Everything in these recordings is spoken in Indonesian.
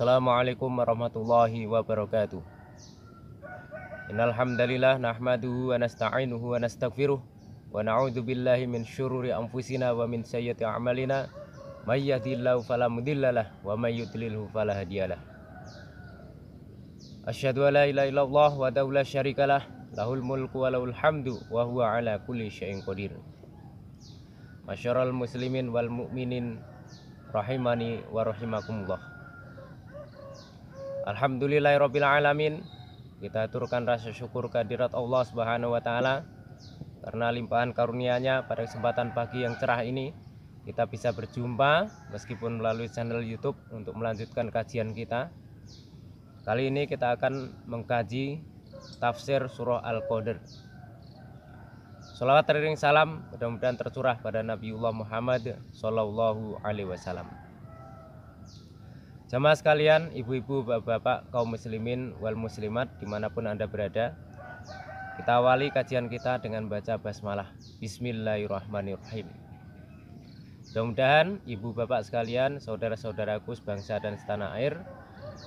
Assalamualaikum warahmatullahi wabarakatuh. Innal hamdalillah nahmaduhu wa nasta'inuhu wa nastaghfiruh wa na'udzu billahi min syururi anfusina wa min sayyiati a'malina may yahdihillahu fala mudhillalah wa may yudlilhu fala hadiyalah. Asyhadu an la ilaha illallah wa la syarikalah lahul mulku wa lahul hamdu wa huwa ala kulli syai'in qadir. Masyarul muslimin wal mu'minin rahimani wa rahimakumullah. Alhamdulillahirabbil alamin. Kita aturkan rasa syukur kehadirat Allah Subhanahu wa taala karena limpahan karunia-Nya pada kesempatan pagi yang cerah ini kita bisa berjumpa meskipun melalui channel YouTube untuk melanjutkan kajian kita. Kali ini kita akan mengkaji tafsir surah Al-Qadr. Shalawat teriring salam mudah-mudahan tercurah pada Nabiullah Muhammad sallallahu alaihi wasallam. Jamaah sekalian, ibu-ibu, bapak-bapak, kaum muslimin wal muslimat dimanapun anda berada, kita awali kajian kita dengan baca basmalah. Bismillahirrahmanirrahim. Mudah-mudahan ibu bapak sekalian, saudara-saudaraku sebangsa dan setanah air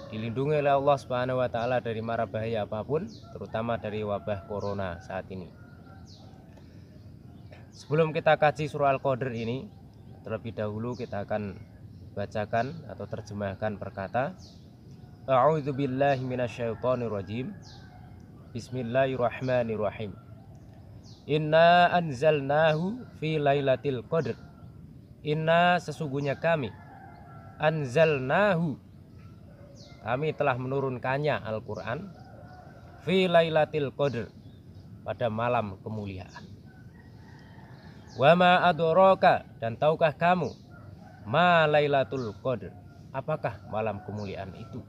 dilindungi oleh Allah Subhanahu wa taala dari mara bahaya apapun, terutama dari wabah corona saat ini. Sebelum kita kaji surah Al-Qadr ini, terlebih dahulu kita akan bacakan atau terjemahkan perkata A'udzu billahi minasyaitonir rajim. Bismillahirrahmanirrahim. Inna anzalnahu fi lailatul qadr. Inna sesungguhnya kami anzalnahu kami telah menurunkannya Al-Qur'an fi lailatul qadr pada malam kemuliaan. Wa ma adraka dan tahukah kamu ma Lailatul Qadr, apakah malam kemuliaan itu?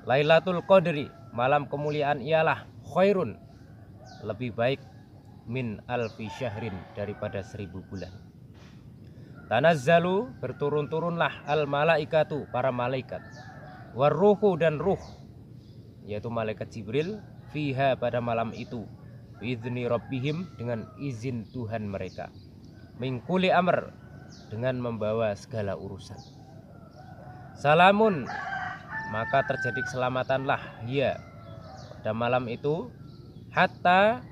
Lailatul Qadri, malam kemuliaan ialah khairun, lebih baik min alfi syahrin, daripada 1000 bulan. Tanazzalu, berturun-turunlah al malaikatu, para malaikat, warruhu, dan ruh, yaitu malaikat Jibril, fiha, pada malam itu, biizni rabbihim, dengan izin Tuhan mereka, min kulli amr, dengan membawa segala urusan. Salamun, maka terjadi keselamatanlah ya pada malam itu hatta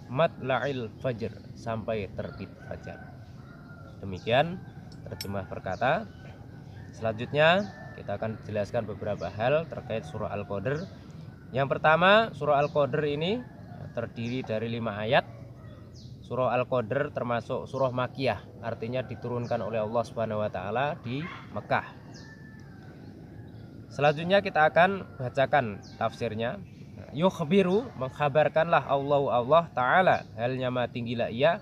matla'il fajr, sampai terbit fajar. Demikian terjemah perkata. Selanjutnya kita akan jelaskan beberapa hal terkait surah Al-Qadr. Yang pertama, surah Al-Qadr ini terdiri dari 5 ayat. Surah Al-Qadr termasuk surah Makkiyah, artinya diturunkan oleh Allah Subhanahu wa taala di Mekah. Selanjutnya kita akan bacakan tafsirnya. Yukhbiru, mengkhabarkanlah Allah taala, halnya ma tinggilah ia,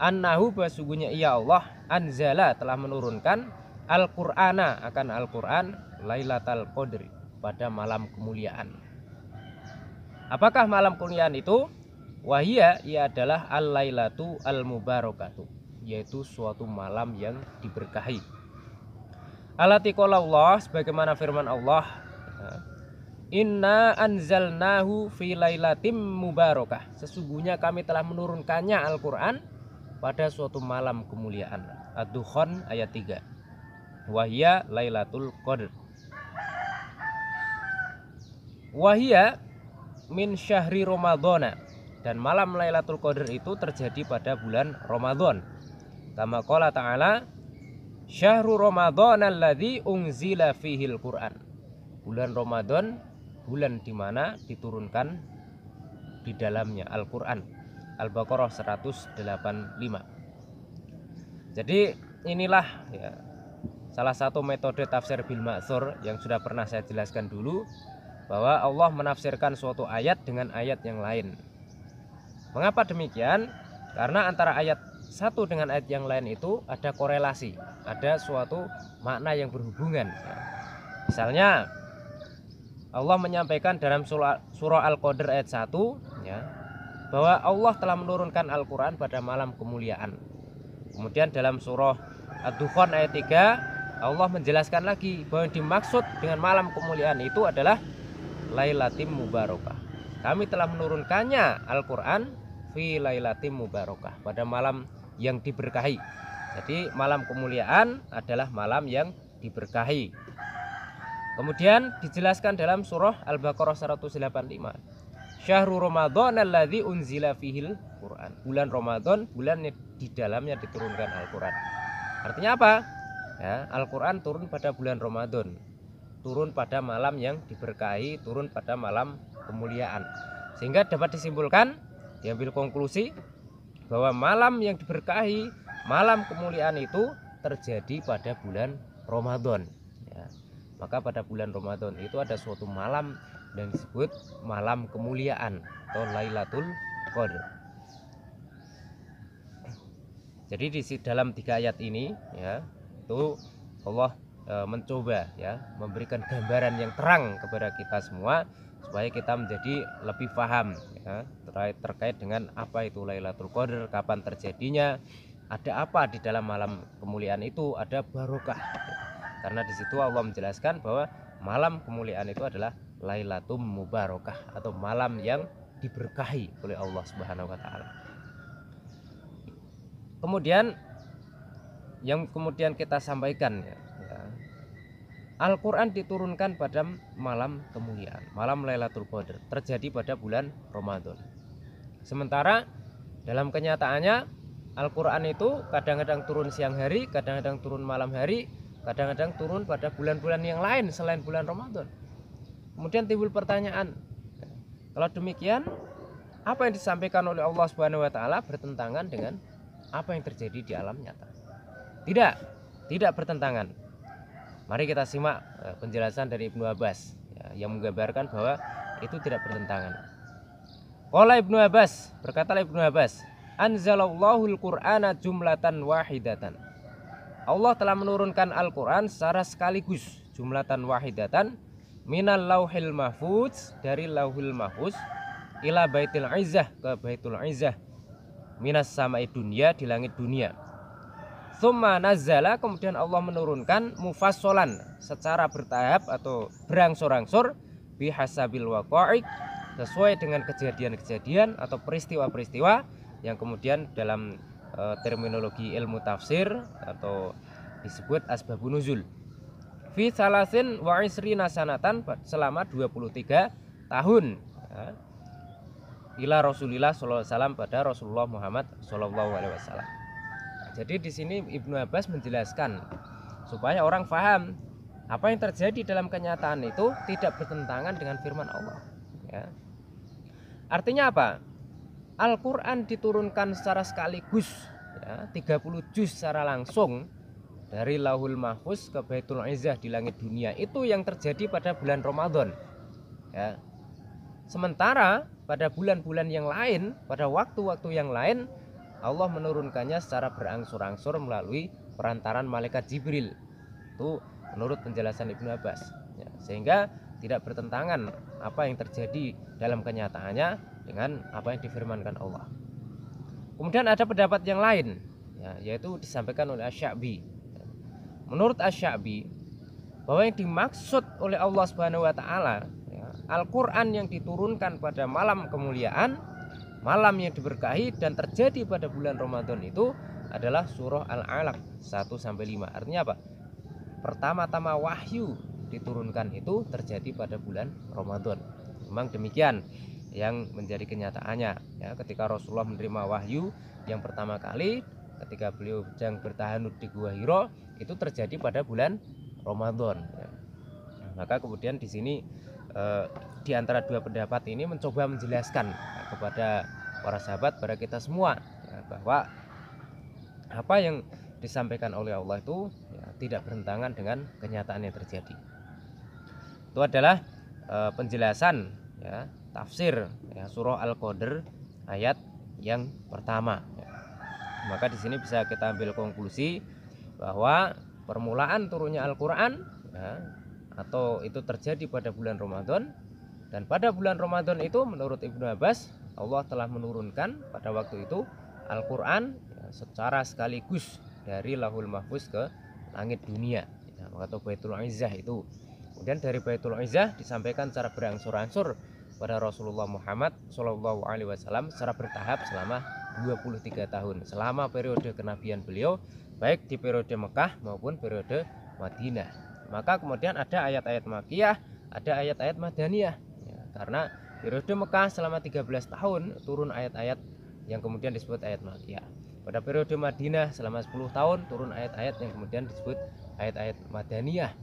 annahu, sesungguhnya ia Allah, anzala, telah menurunkan Al-Qur'ana, akan Al-Qur'an, Lailatul Qadri, pada malam kemuliaan. Apakah malam kemuliaan itu? Wahia, ia adalah al-lailatu al-mubarakatu, yaitu suatu malam yang diberkahi. Allati qala Allah, sebagaimana firman Allah, inna anzalnahu fi lailatim mubarakah, sesungguhnya kami telah menurunkannya Al-Qur'an pada suatu malam kemuliaan. Ad-Dukhan ayat 3. Wahia lailatul qadr. Wahia min syahri ramadhana, dan malam Lailatul Qadr itu terjadi pada bulan Ramadan. Kama qala ta'ala, syahrul ramadhan alladzi unzila fihil Qur'an. Bulan Ramadan, bulan di mana diturunkan di dalamnya Al-Qur'an. Al-Baqarah 185. Jadi inilah ya, salah satu metode tafsir bil ma'tsur yang sudah pernah saya jelaskan dulu, bahwa Allah menafsirkan suatu ayat dengan ayat yang lain. Mengapa demikian? Karena antara ayat satu dengan ayat yang lain itu ada korelasi, ada suatu makna yang berhubungan. Misalnya Allah menyampaikan dalam surah Al-Qadr ayat 1 ya, bahwa Allah telah menurunkan Al-Quran pada malam kemuliaan. Kemudian dalam surah Ad-Dukhan ayat 3 Allah menjelaskan lagi bahwa yang dimaksud dengan malam kemuliaan itu adalah Lailatim Mubarakah. Kami telah menurunkannya Al-Quran fi lailatim mubarakah, pada malam yang diberkahi. Jadi malam kemuliaan adalah malam yang diberkahi. Kemudian dijelaskan dalam surah Al-Baqarah 185. Syahrul Ramadan alladzi unzila fihil Quran. Bulan Ramadan, bulan yang di dalamnya diturunkan Al-Quran. Artinya apa? Ya, Al-Quran turun pada bulan Ramadan, turun pada malam yang diberkahi, turun pada malam kemuliaan. Sehingga dapat disimpulkan, diambil konklusi bahwa malam yang diberkahi, malam kemuliaan itu terjadi pada bulan Ramadan. Ya. Maka pada bulan Ramadan itu ada suatu malam yang disebut malam kemuliaan atau Lailatul Qadar. Jadi di dalam 3 ayat ini ya, itu Allah mencoba ya memberikan gambaran yang terang kepada kita semua supaya kita menjadi lebih paham ya, terkait dengan apa itu Lailatul Qadar, kapan terjadinya, ada apa di dalam malam kemuliaan itu, ada barokah. Karena di situ Allah menjelaskan bahwa malam kemuliaan itu adalah Lailatul Mubarakah atau malam yang diberkahi oleh Allah Subhanahu wa taala. Kemudian yang kemudian kita sampaikan ya, Al-Quran diturunkan pada malam kemuliaan, malam Lailatul Qadar, terjadi pada bulan Ramadan. Sementara dalam kenyataannya Al-Quran itu kadang-kadang turun siang hari, kadang-kadang turun malam hari, kadang-kadang turun pada bulan-bulan yang lain selain bulan Ramadan. Kemudian timbul pertanyaan, kalau demikian apa yang disampaikan oleh Allah Subhanahu wa taala bertentangan dengan apa yang terjadi di alam nyata? Tidak bertentangan. Mari kita simak penjelasan dari Ibnu Abbas ya, yang menggambarkan bahwa itu tidak bertentangan. Qala Ibnu Abbas, berkatalah Ibnu Abbas, anzalallahul Qur'ana jumlatan wahidatan. Allah telah menurunkan Al-Quran secara sekaligus, jumlatan wahidatan, minal lauhil mahfuz, dari lauhil mahfuz, ila baitil izzah, ke baitul izzah, minas samai dunia, di langit dunia. Tsumma nazzala, kemudian Allah menurunkan mufassolan, secara bertahap atau berangsur-angsur, bihasabil waqa'i, sesuai dengan kejadian-kejadian atau peristiwa-peristiwa yang kemudian dalam terminologi ilmu tafsir atau disebut asbabun nuzul. Fi salasin wa isrina sanatan, selama 23 tahun ya, ila Rasulillah sallallahu alaihi wasallam, pada Rasulullah Muhammad sallallahu alaihi wasallam. Jadi di sini Ibnu Abbas menjelaskan supaya orang paham apa yang terjadi dalam kenyataan itu tidak bertentangan dengan firman Allah ya. Artinya apa? Al-Quran diturunkan secara sekaligus ya, 30 juz secara langsung dari Lauhul Mahfuz ke Baitul Izzah di langit dunia, itu yang terjadi pada bulan Ramadan ya. Sementara pada bulan-bulan yang lain, pada waktu-waktu yang lain, Allah menurunkannya secara berangsur-angsur melalui perantaran malaikat Jibril. Itu menurut penjelasan Ibnu Abbas ya. Sehingga tidak bertentangan apa yang terjadi dalam kenyataannya dengan apa yang difirmankan Allah. Kemudian ada pendapat yang lain ya, yaitu disampaikan oleh Asy-Sya'bi. Menurut Asy-Sya'bi, bahwa yang dimaksud oleh Allah Subhanahu wa taala ya, Al-Qur'an yang diturunkan pada malam kemuliaan, malam yang diberkahi dan terjadi pada bulan Ramadan itu adalah surah Al-Alaq 1-5. Artinya apa? Pertama-tama wahyu diturunkan itu terjadi pada bulan Ramadan. Memang demikian yang menjadi kenyataannya ya, ketika Rasulullah menerima wahyu yang pertama kali ketika beliau sedang bertahanut di Gua Hira, itu terjadi pada bulan Ramadan ya. Maka kemudian di sini di antara dua pendapat ini mencoba menjelaskan kepada para sahabat, pada kita semua ya, bahwa apa yang disampaikan oleh Allah itu ya, tidak bertentangan dengan kenyataan yang terjadi. Itu adalah penjelasan ya, tafsir ya, surah Al-Qadar ayat yang pertama ya. Maka di sini bisa kita ambil konklusi bahwa permulaan turunnya Al-Quran ya, atau itu terjadi pada bulan Ramadan, dan pada bulan Ramadan itu menurut Ibnu Abbas Allah telah menurunkan pada waktu itu Al-Quran ya, secara sekaligus dari Lauhul Mahfuz ke langit dunia ya, atau Baitul Izzah itu. Kemudian dari Baitul Izzah disampaikan secara berangsur-angsur pada Rasulullah Muhammad Shallallahu Alaihi Wasallam secara bertahap selama 23 tahun, selama periode kenabian beliau, baik di periode Mekah maupun periode Madinah Maka kemudian ada ayat-ayat Makkiyah, ada ayat-ayat Madaniyah ya, karena periode Mekah selama 13 tahun turun ayat-ayat yang kemudian disebut ayat Makkiyah. Pada periode Madinah selama 10 tahun turun ayat-ayat yang kemudian disebut ayat-ayat Madaniyah.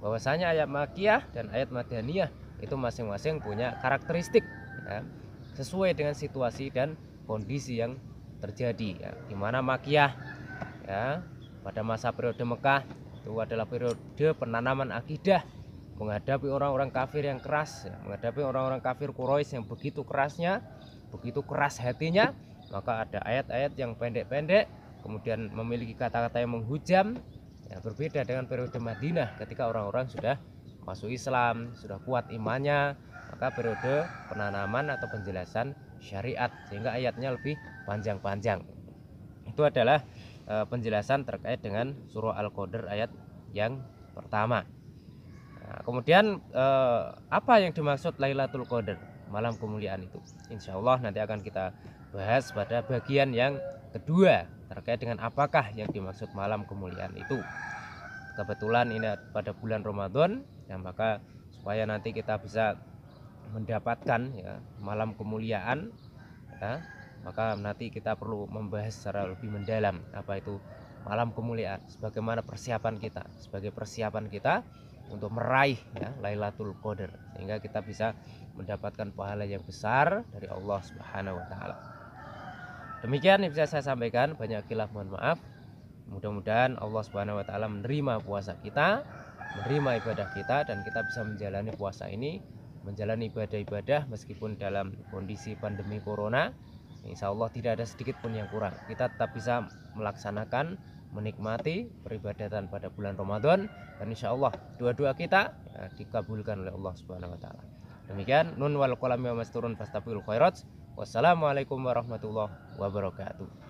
Bahwasanya ayat Makkiyah dan ayat Madaniyah itu masing-masing punya karakteristik ya, sesuai dengan situasi dan kondisi yang terjadi ya. Di mana Makkiyah ya pada masa periode Mekah itu adalah periode penanaman akidah, menghadapi orang-orang kafir yang keras ya, menghadapi orang-orang kafir Quraisy yang begitu kerasnya, begitu keras hatinya. Maka ada ayat-ayat yang pendek-pendek, kemudian memiliki kata-kata yang menghujam ya, berbeda dengan periode Madinah ketika orang-orang sudah masuk Islam, sudah kuat imannya. Maka periode penanaman atau penjelasan syariat, sehingga ayatnya lebih panjang-panjang. Itu adalah penjelasan terkait dengan surah Al-Qadr ayat yang pertama. Nah, kemudian apa yang dimaksud Lailatul Qadar, malam kemuliaan itu? Insya Allah nanti akan kita bahas pada bagian yang kedua terkait dengan apakah yang dimaksud malam kemuliaan itu. Kebetulan ini pada bulan Ramadan ya, maka supaya nanti kita bisa mendapatkan ya, malam kemuliaan ya, maka nanti kita perlu membahas secara lebih mendalam apa itu malam kemuliaan, sebagaimana persiapan kita, sebagai persiapan kita untuk meraih ya, Lailatul Qadar, sehingga kita bisa mendapatkan pahala yang besar dari Allah Subhanahu wa taala. Demikian yang bisa saya sampaikan, banyak khilaf mohon maaf. Mudah-mudahan Allah Subhanahu wa taala menerima puasa kita, menerima ibadah kita, dan kita bisa menjalani puasa ini, menjalani ibadah-ibadah meskipun dalam kondisi pandemi corona. Insya Allah tidak ada sedikit pun yang kurang. Kita tetap bisa melaksanakan, menikmati peribadatan pada bulan Ramadan, dan insya Allah doa-doa kita ya, dikabulkan oleh Allah Subhanahu wa taala. Demikian, nun wal qalami wa masturun fastabiqul khairat. Wassalamualaikum warahmatullahi wabarakatuh.